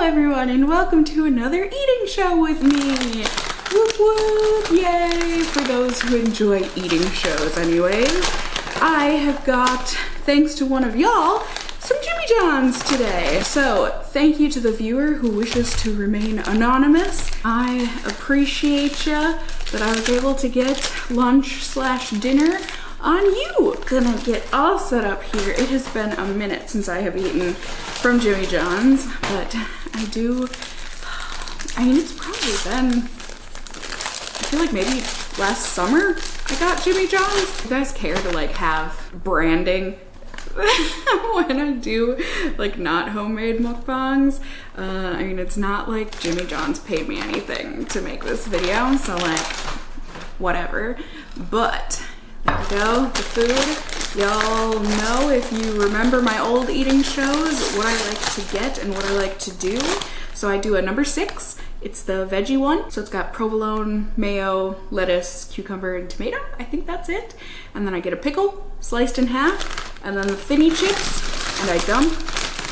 everyone, and welcome to another eating show with me. Whoop whoop, yay, for those who enjoy eating shows anyways. I have got, thanks to one of y'all, some Jimmy John's today. So thank you to the viewer who wishes to remain anonymous. I appreciate ya that I was able to get lunch/dinner on you. Gonna get all set up here. It has been a minute since I have eaten from Jimmy John's, but I mean, it's probably been, I feel like maybe last summer I got Jimmy John's. You guys care to like have branding when I do like not homemade mukbangs? I mean, it's not like Jimmy John's paid me anything to make this video, so like, whatever. But there we go, the food. Y'all know, if you remember my old eating shows, what I like to get and what I like to do. So I do a number 6. It's the veggie one. So it's got provolone, mayo, lettuce, cucumber, and tomato. I think that's it. And then I get a pickle sliced in half, and then the thinny chips, and I dump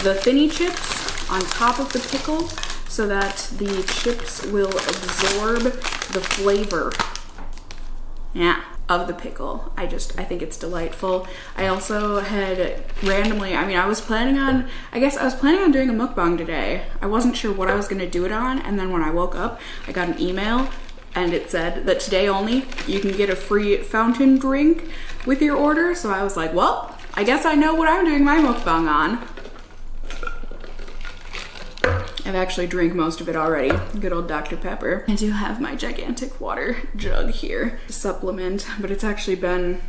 the thinny chips on top of the pickle so that the chips will absorb the flavor. Yeah, of the pickle. I think it's delightful. I also had randomly, I guess I was planning on doing a mukbang today. I wasn't sure what I was gonna do it on, and then when I woke up, I got an email and it said that today only you can get a free fountain drink with your order. So I was like, well, I guess I know what I'm doing my mukbang on. I've actually drank most of it already. Good old Dr. Pepper. I do have my gigantic water jug here to supplement, but it's actually been,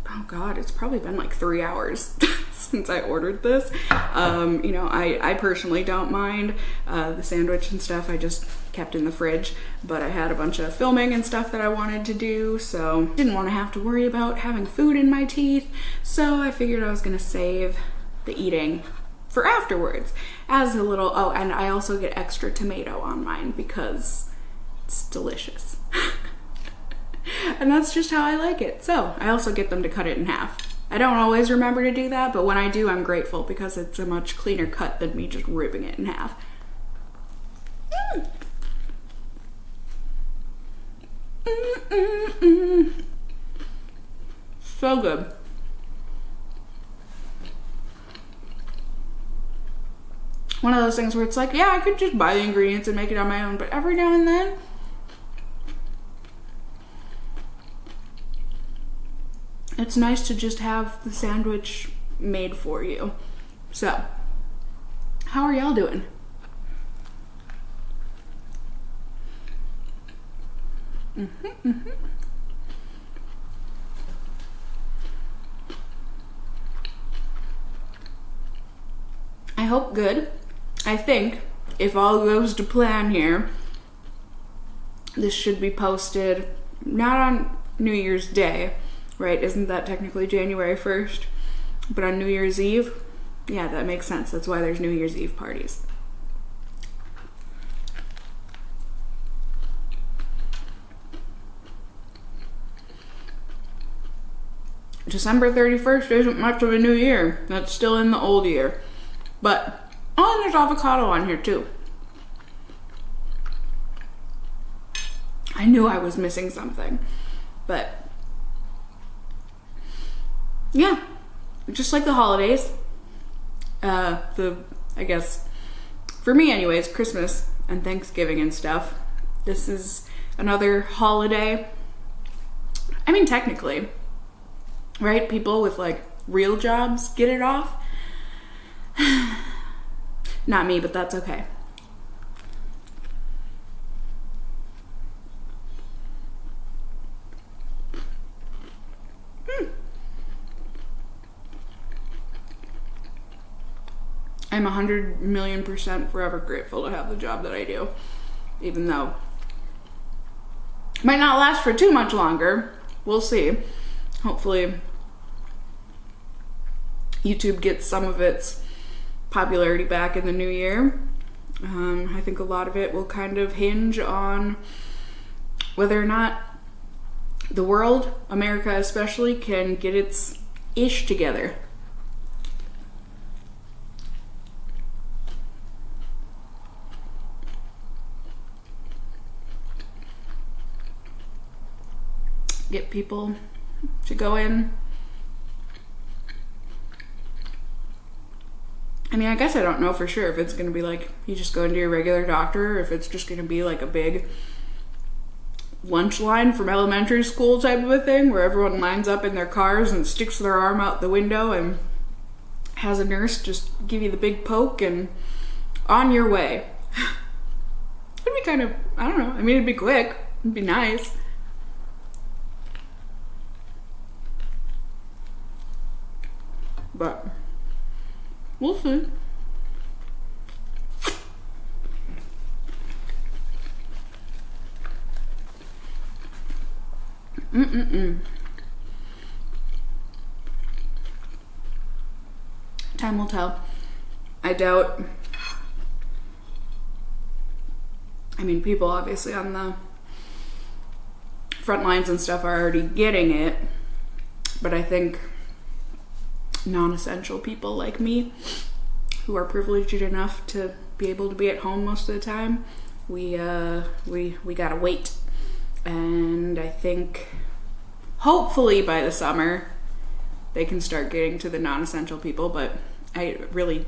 oh God, it's probably been like 3 hours since I ordered this. You know, I personally don't mind the sandwich and stuff. I just kept in the fridge, but I had a bunch of filming and stuff that I wanted to do, so didn't want to have to worry about having food in my teeth. So I figured I was gonna save the eating for afterwards as a little, oh, and I also get extra tomato on mine because it's delicious. And that's just how I like it. So I also get them to cut it in half. I don't always remember to do that, but when I do, I'm grateful because it's a much cleaner cut than me just ripping it in half. So good. One of those things where it's like, yeah, I could just buy the ingredients and make it on my own, but every now and then, it's nice to just have the sandwich made for you. So, how are y'all doing? I hope good. I think if all goes to plan here, this should be posted not on New Year's Day, right? Isn't that technically January 1st? But on New Year's Eve? Yeah, that makes sense. That's why there's New Year's Eve parties. December 31st isn't much of a new year. That's still in the old year. But, oh, and there's avocado on here too. I knew I was missing something, but yeah, just like the holidays, I guess, for me anyways, Christmas and Thanksgiving and stuff, this is another holiday. I mean, technically, right? People with like real jobs get it off. Not me, but that's okay. I'm 100,000,000% forever grateful to have the job that I do, even though it might not last for too much longer. We'll see. Hopefully YouTube gets some of its popularity back in the new year. I think a lot of it will kind of hinge on whether or not the world, America especially, can get its ish together. get people to go in. I mean, I guess I don't know for sure if it's gonna be like you just go into your regular doctor, or if it's just gonna be like a big lunch line from elementary school type of a thing where everyone lines up in their cars and sticks their arm out the window and has a nurse just give you the big poke and on your way. It'd be kind of, I don't know, I mean, it'd be quick, it'd be nice. But we'll see. Time will tell. I doubt. I mean, people obviously on the front lines and stuff are already getting it, but I think non-essential people like me, who are privileged enough to be able to be at home most of the time, we gotta wait. And I think hopefully by the summer they can start getting to the non-essential people, but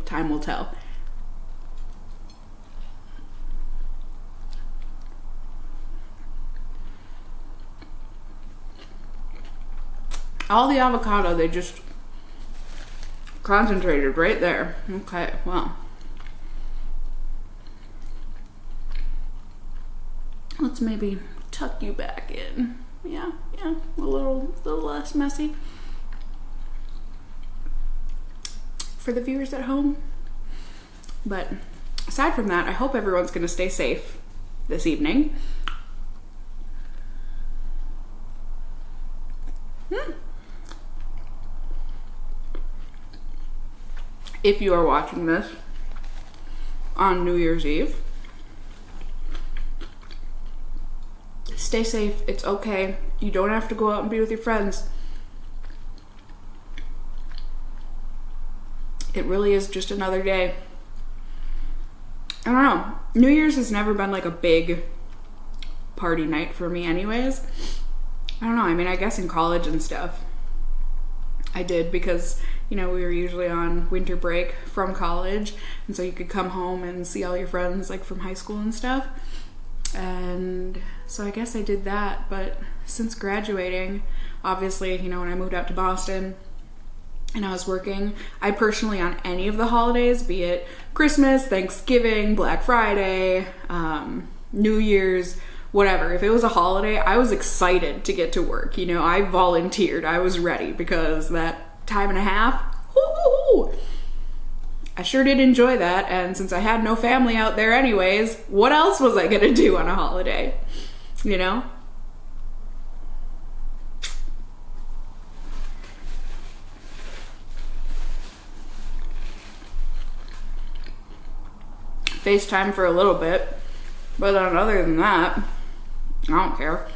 time will tell. All the avocado, they just concentrated right there. Okay, well. Let's maybe tuck you back in. Yeah, a little less messy. For the viewers at home. But aside from that, I hope everyone's gonna stay safe this evening. If you are watching this on New Year's Eve, stay safe. It's okay. You don't have to go out and be with your friends. It really is just another day. I don't know. New Year's has never been like a big party night for me anyways. I don't know. I mean, I guess in college and stuff I did, because, you know, we were usually on winter break from college, and so you could come home and see all your friends like from high school and stuff. And so I guess I did that. But since graduating, obviously, you know, when I moved out to Boston and I was working, I personally, on any of the holidays, be it Christmas, Thanksgiving, Black Friday, New Year's, whatever, if it was a holiday, I was excited to get to work. You know, I volunteered. I was ready, because that time and a half, I sure did enjoy that. And since I had no family out there anyways, what else was I gonna do on a holiday? You know? FaceTime for a little bit, but then other than that, I don't care.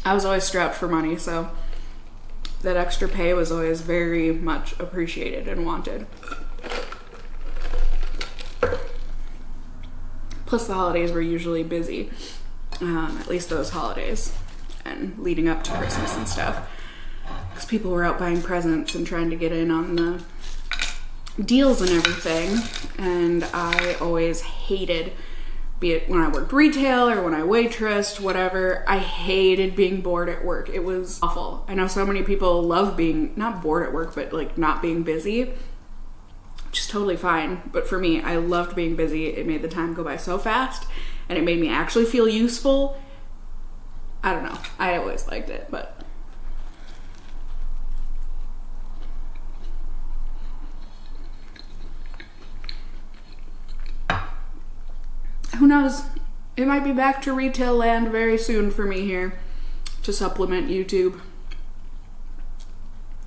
I was always strapped for money, so that extra pay was always very much appreciated and wanted. Plus the holidays were usually busy, at least those holidays, and leading up to Christmas and stuff, because people were out buying presents and trying to get in on the deals and everything. And I always hated, be it when I worked retail or when I waitressed, whatever, I hated being bored at work. It was awful. I know so many people love being not bored at work, but like not being busy, which is totally fine. But for me, I loved being busy. It made the time go by so fast, and it made me actually feel useful. I don't know. I always liked it, but who knows? It might be back to retail land very soon for me here to supplement YouTube.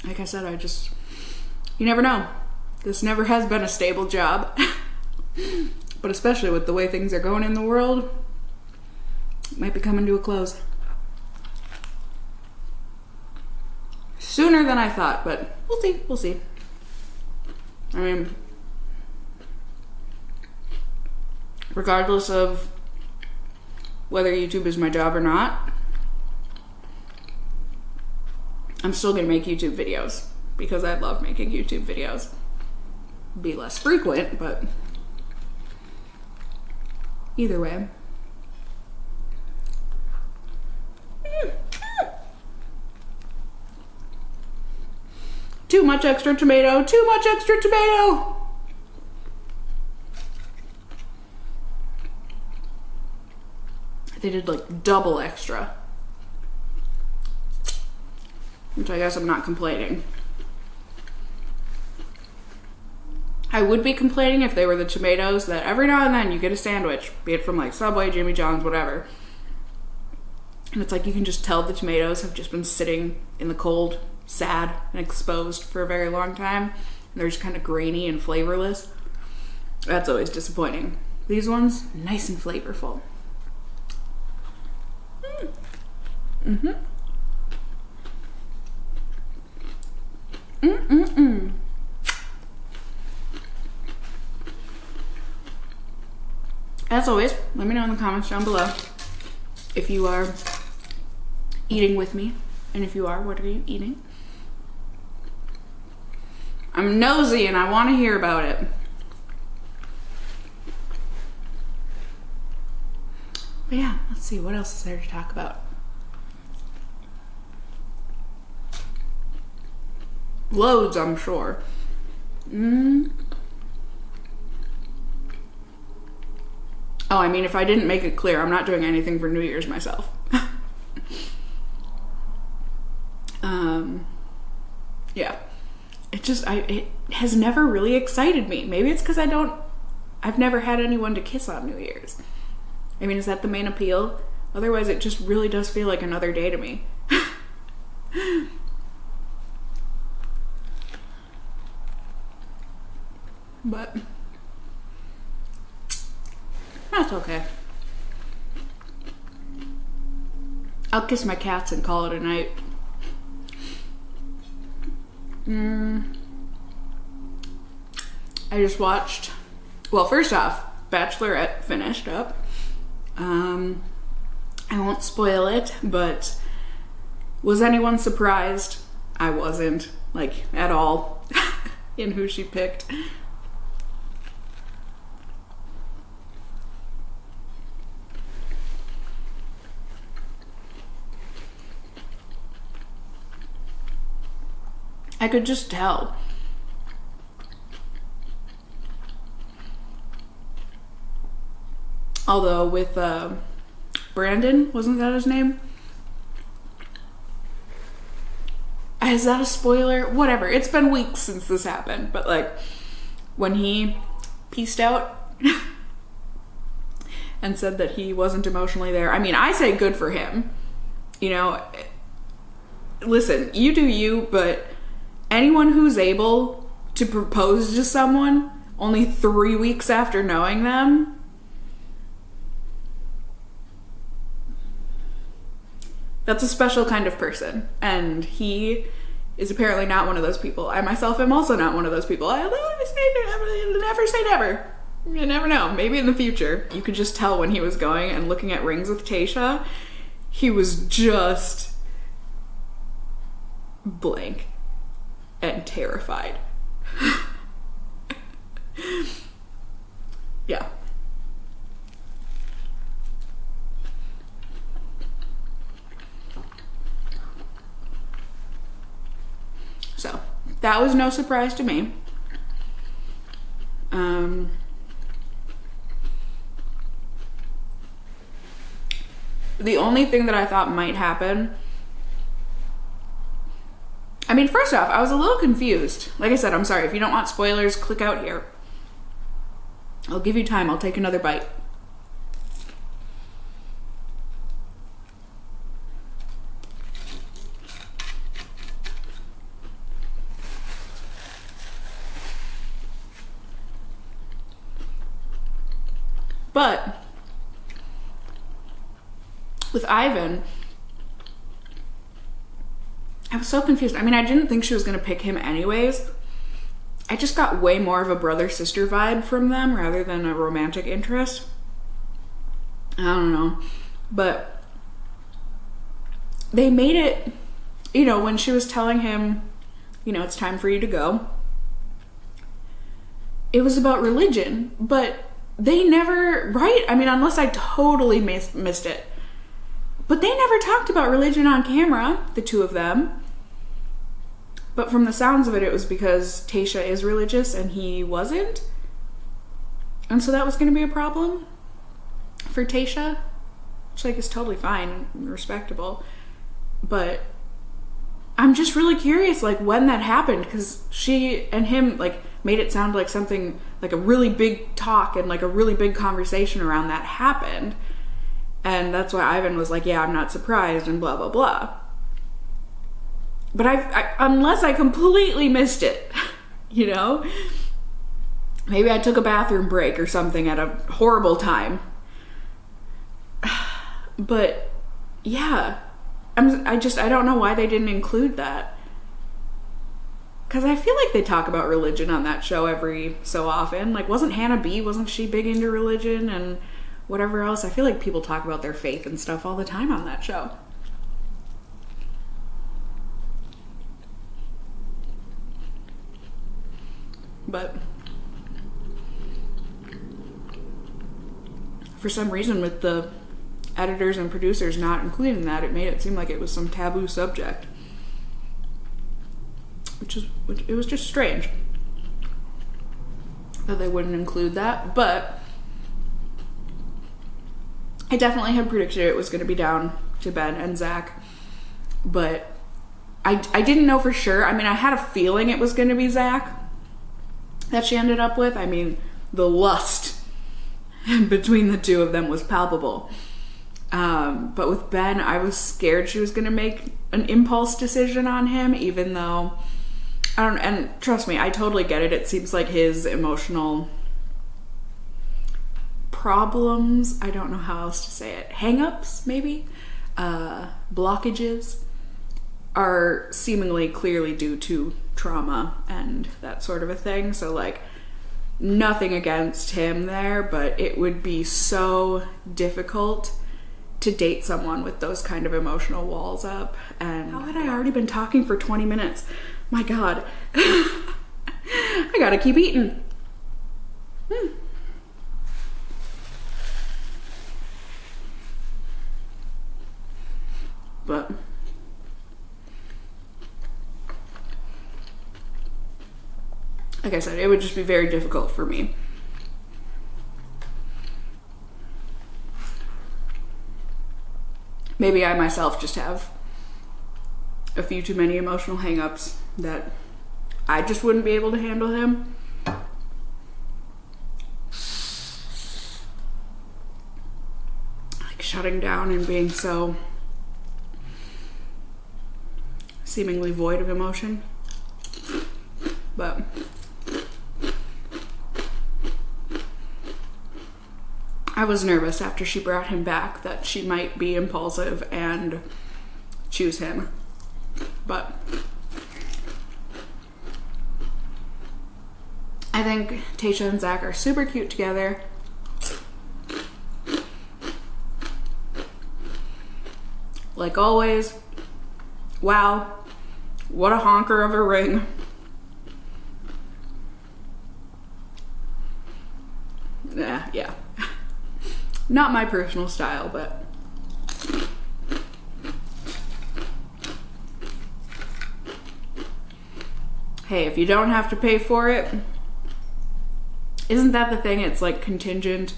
Like I said, you never know. This never has been a stable job. But especially with the way things are going in the world, it might be coming to a close. Sooner than I thought, but we'll see. I mean, regardless of whether YouTube is my job or not, I'm still gonna make YouTube videos because I love making YouTube videos. Be less frequent, but either way. Too much extra tomato, too much extra tomato. They did like double extra, which I guess I'm not complaining. I would be complaining if they were the tomatoes that every now and then you get a sandwich, be it from like Subway, Jimmy John's, whatever. And it's like you can just tell the tomatoes have just been sitting in the cold, sad, and exposed for a very long time. And they're just kind of grainy and flavorless. That's always disappointing. These ones, nice and flavorful. Mm-hmm. Mm-mm-mm. As always, let me know in the comments down below if you are eating with me, and if you are, what are you eating? I'm nosy and I want to hear about it. But yeah, let's see, what else is there to talk about? Loads, I'm sure. Oh, I mean, if I didn't make it clear, I'm not doing anything for New Year's myself. Yeah. It has never really excited me. Maybe it's because I've never had anyone to kiss on New Year's. I mean, is that the main appeal? Otherwise, it just really does feel like another day to me. But that's okay. I'll kiss my cats and call it a night. I just watched, well, first off, Bachelorette finished up. I won't spoil it, but was anyone surprised? I wasn't, like, at all in who she picked. I could just tell. Although with Brandon, wasn't that his name? Is that a spoiler? Whatever, it's been weeks since this happened, but like when he peaced out and said that he wasn't emotionally there, I mean, I say good for him. You know, listen, you do you, but anyone who's able to propose to someone only 3 weeks after knowing them, that's a special kind of person. And he is apparently not one of those people. I myself am also not one of those people. I always say never say never. You never know. Maybe in the future. You could just tell when he was going and looking at rings with Tayshia, he was just blank and terrified. Yeah. So, that was no surprise to me. The only thing that I thought might happen, I mean, first off, I was a little confused. Like I said, I'm sorry. If you don't want spoilers, click out here. I'll give you time. I'll take another bite. But with Ivan, I was so confused. I mean, I didn't think she was going to pick him anyways. I just got way more of a brother-sister vibe from them rather than a romantic interest. I don't know. But they made it, you know, when she was telling him, you know, it's time for you to go, it was about religion, but they never, right? I mean, unless I totally missed it, but they never talked about religion on camera, the two of them. But from the sounds of it, it was because Tayshia is religious and he wasn't. And so that was going to be a problem for Tayshia, which, like, is totally fine and respectable. But I'm just really curious, like, when that happened, because she and him, like, made it sound like something, like a really big talk and, like, a really big conversation around that happened. And that's why Ivan was like, yeah, I'm not surprised, and blah, blah, blah. But unless I completely missed it, you know? Maybe I took a bathroom break or something at a horrible time. But, yeah. I don't know why they didn't include that. Because I feel like they talk about religion on that show every so often. Like, wasn't Hannah B, wasn't she big into religion and whatever else? I feel like people talk about their faith and stuff all the time on that show. But for some reason, with the editors and producers not including that, it made it seem like it was some taboo subject. It was just strange that they wouldn't include that, but I definitely had predicted it was going to be down to Ben and Zach, but I didn't know for sure. I mean, I had a feeling it was going to be Zach that she ended up with. I mean, the lust between the two of them was palpable. But with Ben, I was scared she was going to make an impulse decision on him, even though, and trust me, I totally get it. It seems like his emotional problems, I don't know how else to say it, hang-ups, maybe, blockages, are seemingly clearly due to trauma and that sort of a thing. So, like, nothing against him there, but it would be so difficult to date someone with those kind of emotional walls up. And how had I already been talking for 20 minutes? My God. I gotta keep eating. But like I said, it would just be very difficult for me. Maybe I myself just have a few too many emotional hang-ups that I just wouldn't be able to handle him. Like shutting down and being so seemingly void of emotion. But I was nervous after she brought him back that she might be impulsive and choose him. But I think Tayshia and Zach are super cute together. Like always. Wow, what a honker of a ring. Yeah. Not my personal style, but hey, if you don't have to pay for it, isn't that the thing? It's like contingent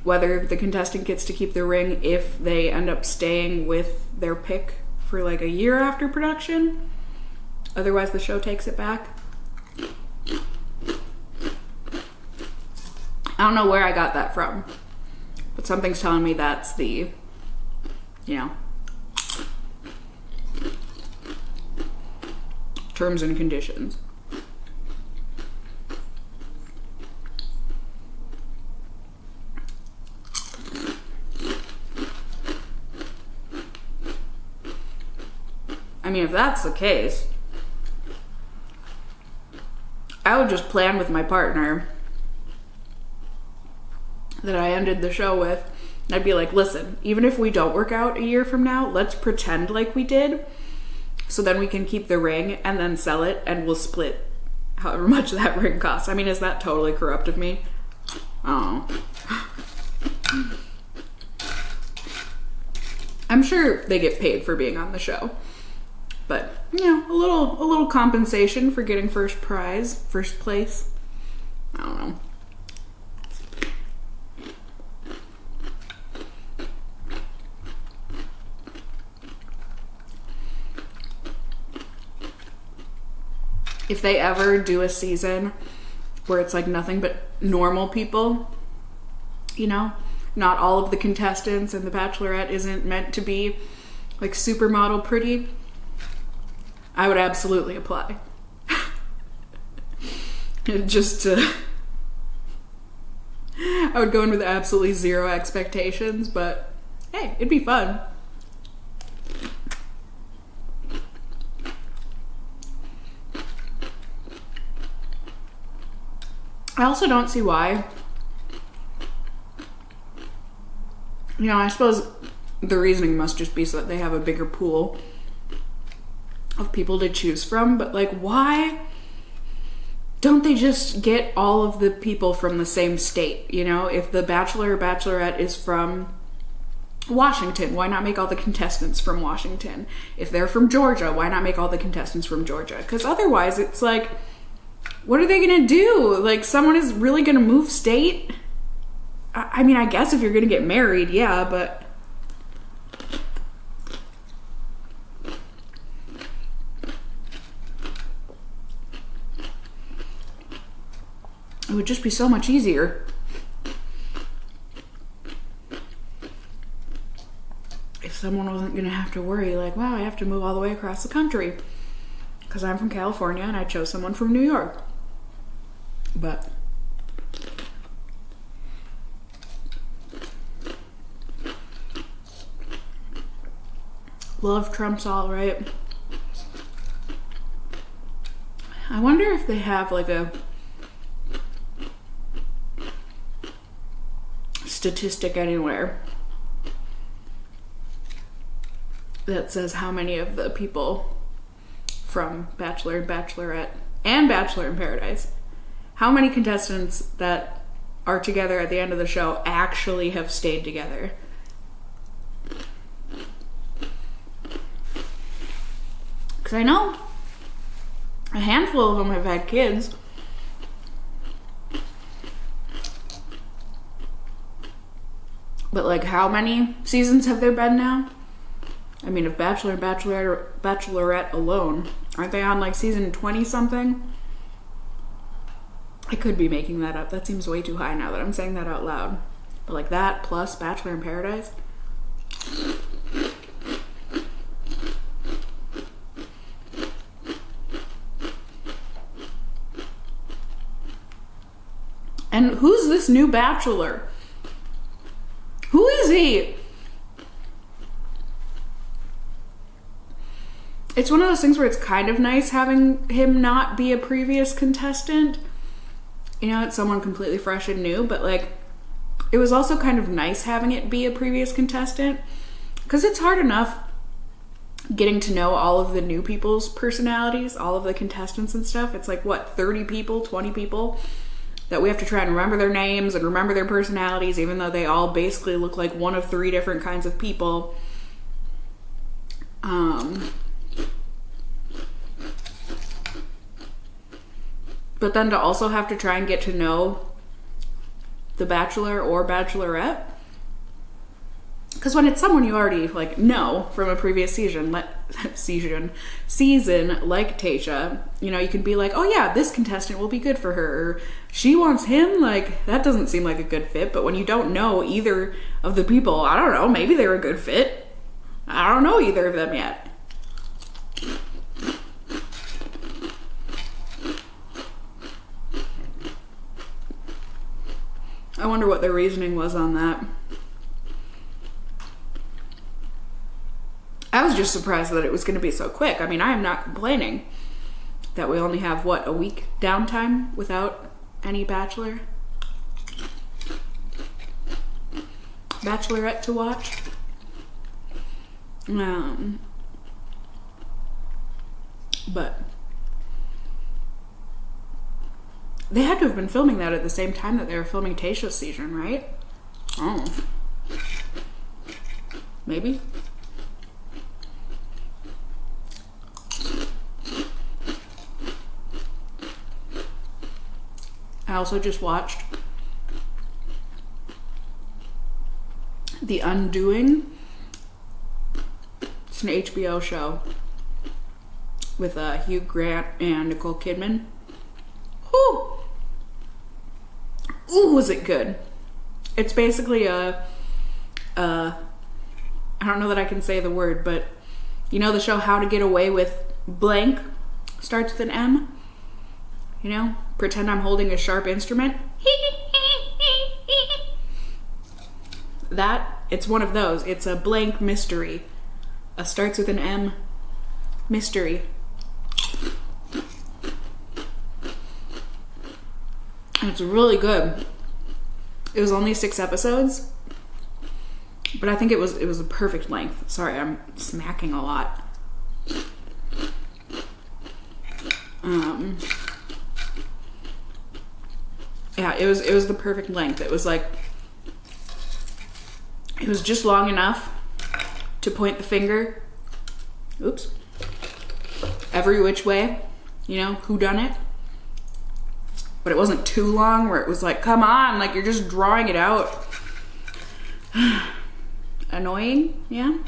whether the contestant gets to keep the ring if they end up staying with their pick for like a year after production. Otherwise, the show takes it back. I don't know where I got that from, but something's telling me that's the, terms and conditions. I mean, if that's the case, I would just plan with my partner that I ended the show with I'd be like, listen, even if we don't work out a year from now, let's pretend like we did. So then we can keep the ring and then sell it, and we'll split however much that ring costs. I mean, is that totally corrupt of me? Oh. I'm sure they get paid for being on the show. But, you know, a little compensation for getting first place. I don't know. If they ever do a season where it's like nothing but normal people, you know, not all of the contestants and the Bachelorette isn't meant to be like supermodel pretty, I would absolutely apply. Just to, I would go in with absolutely zero expectations, but hey, it'd be fun. I also don't see why. You know, I suppose the reasoning must just be so that they have a bigger pool of people to choose from, but like, why don't they just get all of the people from the same state? You know, if the Bachelor or Bachelorette is from Washington, why not make all the contestants from Washington? If they're from Georgia, why not make all the contestants from Georgia? Because otherwise it's like, what are they gonna do? Like, someone is really gonna move state? I mean, I guess if you're gonna get married, yeah, but it would just be so much easier if someone wasn't gonna have to worry, like, wow, I have to move all the way across the country because I'm from California and I chose someone from New York. But love trumps all, right? I wonder if they have like a statistic anywhere that says how many of the people from Bachelor and Bachelorette and Bachelor in Paradise, how many contestants that are together at the end of the show actually have stayed together. Because I know a handful of them have had kids. But like, how many seasons have there been now? I mean, if Bachelor and Bachelorette alone, aren't they on like season 20 something? I could be making that up. That seems way too high now that I'm saying that out loud. But like that plus Bachelor in Paradise. And who's this new Bachelor? Who is he? It's one of those things where it's kind of nice having him not be a previous contestant. You know, it's someone completely fresh and new, but like, it was also kind of nice having it be a previous contestant, because it's hard enough getting to know all of the new people's personalities, all of the contestants and stuff. It's like, what, 30 people, 20 people that we have to try and remember their names and remember their personalities, even though they all basically look like one of 3 different kinds of people. But then to also have to try and get to know the Bachelor or Bachelorette, because when it's someone you already like know from a previous season like Tayshia, you know, you can be like, oh yeah, this contestant will be good for her, or she wants him, like that doesn't seem like a good fit. But when you don't know either of the people, I don't know, maybe they're a good fit. I don't know either of them yet. I wonder what their reasoning was on that. I was just surprised that it was going to be so quick. I mean, I am not complaining that we only have, what, a week downtime without any Bachelor? Bachelorette to watch. But they had to have been filming that at the same time that they were filming Tayshia's season, right? Oh. Maybe? I also just watched The Undoing. It's an HBO show with Hugh Grant and Nicole Kidman. Ooh! Ooh, was it good? It's basically I don't know that I can say the word, but you know the show How to Get Away with Blank? Starts with an M. You know? Pretend I'm holding a sharp instrument. It's one of those. It's a blank mystery. Starts with an M mystery. And it's really good. It was only 6 episodes, but I think it was a perfect length. Sorry, I'm smacking a lot. Yeah, it was the perfect length. It was like, it was just long enough to point the finger, oops, every which way, you know, who done it? But it wasn't too long where it was like, come on, like you're just drawing it out. Annoying, yeah.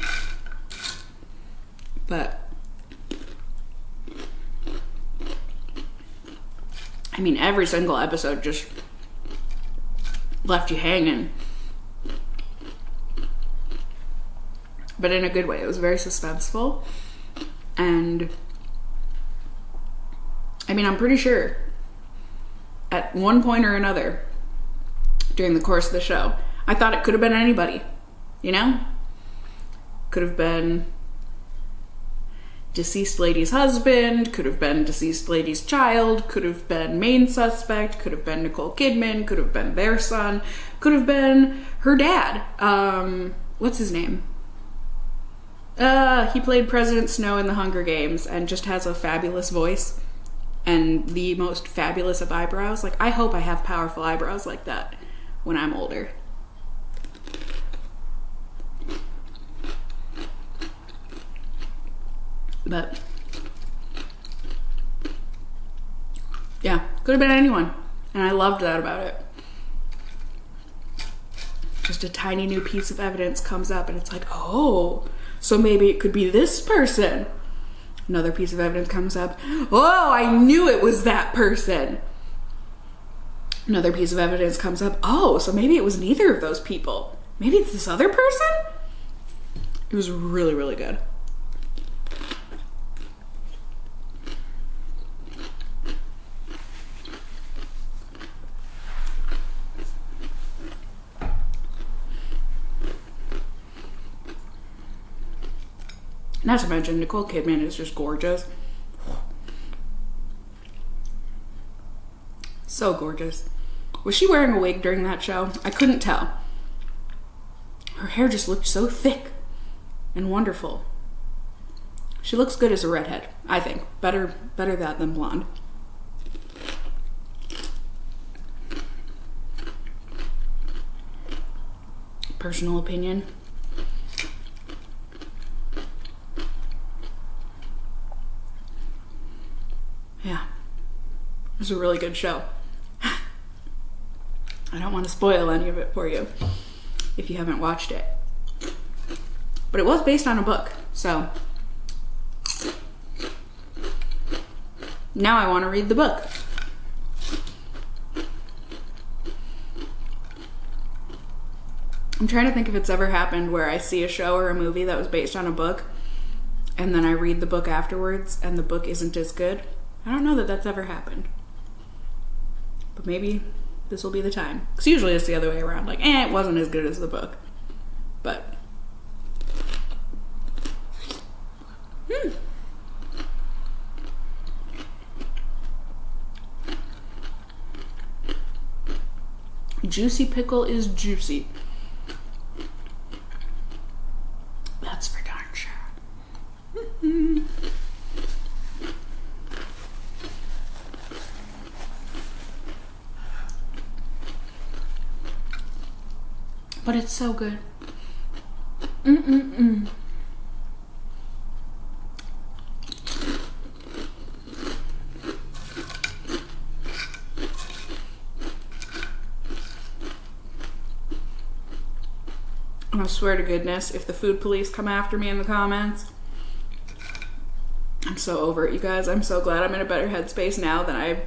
But I mean, every single episode just left you hanging. But in a good way. It was very suspenseful. And I mean, I'm pretty sure at one point or another during the course of the show, I thought it could have been anybody, you know? Could have been deceased lady's husband, could have been deceased lady's child, could have been main suspect, could have been Nicole Kidman, could have been their son, could have been her dad. What's his name? He played President Snow in the Hunger Games and just has a fabulous voice and the most fabulous of eyebrows. Like, I hope I have powerful eyebrows like that when I'm older. But yeah, could have been anyone. And I loved that about it. Just a tiny new piece of evidence comes up and it's like, oh, so maybe it could be this person. Another piece of evidence comes up. Oh, I knew it was that person. Another piece of evidence comes up. Oh, so maybe it was neither of those people. Maybe it's this other person? It was really, really good. Not to mention, Nicole Kidman is just gorgeous. So gorgeous. Was she wearing a wig during that show? I couldn't tell. Her hair just looked so thick and wonderful. She looks good as a redhead, I think. Better that than blonde. Personal opinion. Yeah, it was a really good show. I don't want to spoil any of it for you if you haven't watched it. But it was based on a book, so now I want to read the book. I'm trying to think if it's ever happened where I see a show or a movie that was based on a book and then I read the book afterwards and the book isn't as good. I don't know that that's ever happened. But maybe this will be the time. Because usually it's the other way around. Like, it wasn't as good as the book. But juicy pickle is juicy. But it's so good. Mm-mm-mm. I swear to goodness, if the food police come after me in the comments, I'm so over it, you guys. I'm so glad I'm in a better headspace now than I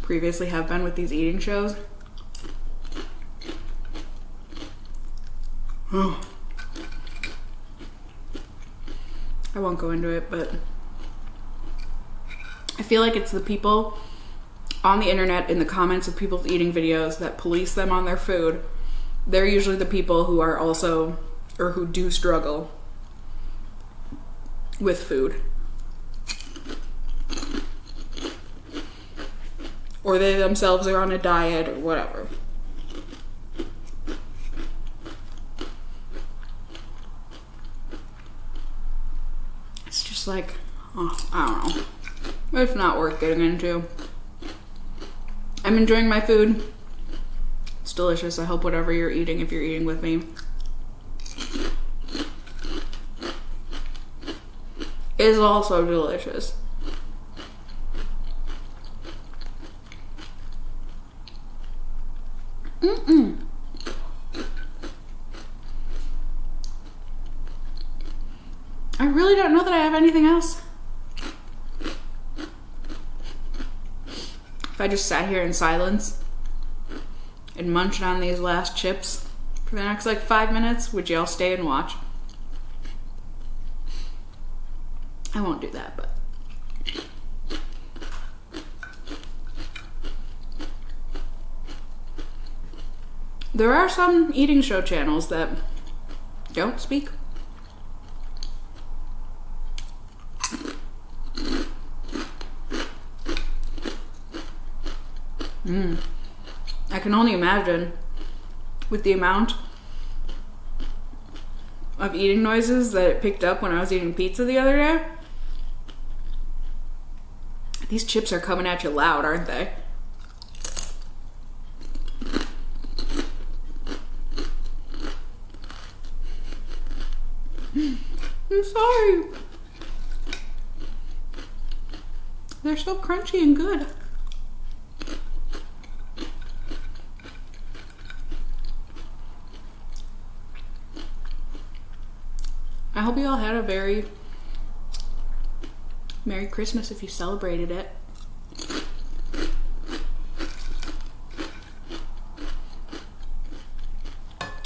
previously have been with these eating shows. Oh. I won't go into it, but I feel like it's the people on the internet in the comments of people's eating videos that police them on their food. They're usually the people who are also, or who do struggle with food. Or they themselves are on a diet or whatever. It's just like, oh, I don't know. It's not worth getting into. I'm enjoying my food. It's delicious. I hope whatever you're eating, if you're eating with me, is also delicious. Mm-mm. I really don't know that I have anything else. If I just sat here in silence and munched on these last chips for the next like 5 minutes, would y'all stay and watch? I won't do that, but there are some eating show channels that don't speak. I can only imagine with the amount of eating noises that it picked up when I was eating pizza the other day. These chips are coming at you loud, aren't they? I'm sorry. They're so crunchy and good. I hope you all had a very Merry Christmas if you celebrated it.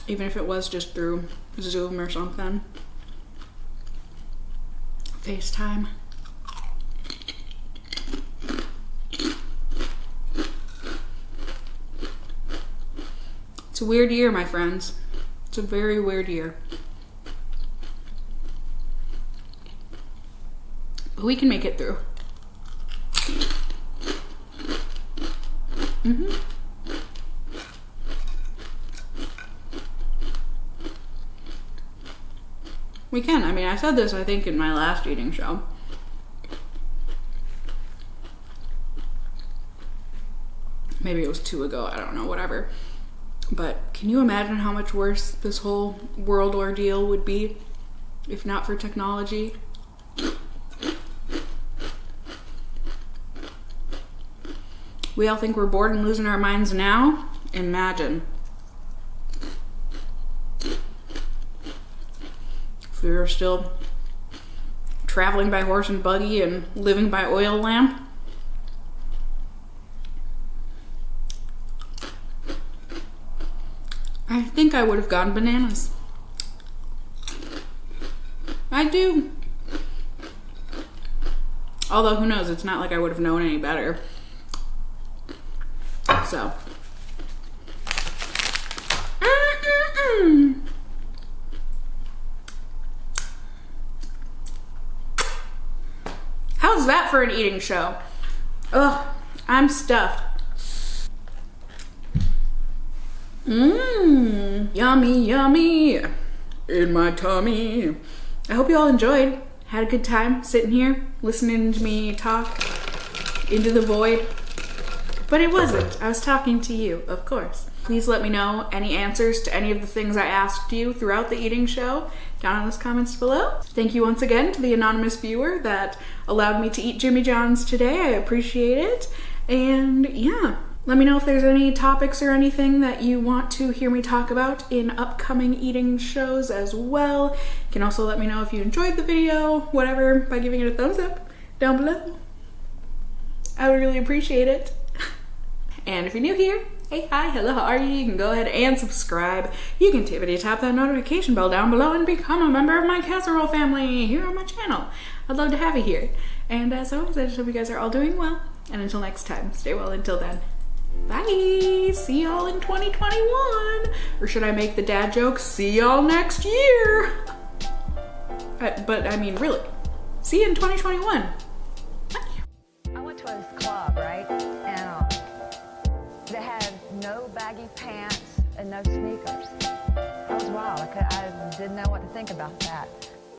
Even if it was just through Zoom or something. FaceTime. It's a weird year, my friends. It's a very weird year. But we can make it through. We can. I mean, I said this, I think, in my last eating show. Maybe it was 2 ago, I don't know, whatever. But can you imagine how much worse this whole world ordeal would be if not for technology? We all think we're bored and losing our minds now. Imagine if we were still traveling by horse and buggy and living by oil lamp. I think I would have gone bananas. I do. Although, who knows? It's not like I would have known any better. So. How's that for an eating show? Ugh, I'm stuffed. Yummy, yummy in my tummy. I hope you all enjoyed. Had a good time sitting here listening to me talk into the void. But it wasn't. I was talking to you, of course. Please let me know any answers to any of the things I asked you throughout the eating show down in those comments below. Thank you once again to the anonymous viewer that allowed me to eat Jimmy John's today. I appreciate it. And yeah, let me know if there's any topics or anything that you want to hear me talk about in upcoming eating shows as well. You can also let me know if you enjoyed the video, whatever, by giving it a thumbs up down below. I would really appreciate it. And if you're new here, hey, hi, hello, how are you? You can go ahead and subscribe. You can tap that notification bell down below and become a member of my casserole family here on my channel. I'd love to have you here. And as always, I just hope you guys are all doing well. And until next time, stay well until then. Bye! See y'all in 2021! Or should I make the dad joke? See y'all next year! But I mean, really. See you in 2021. Bye! I went to this club, right? And they had no baggy pants and no sneakers. That was wild. I didn't know what to think about that.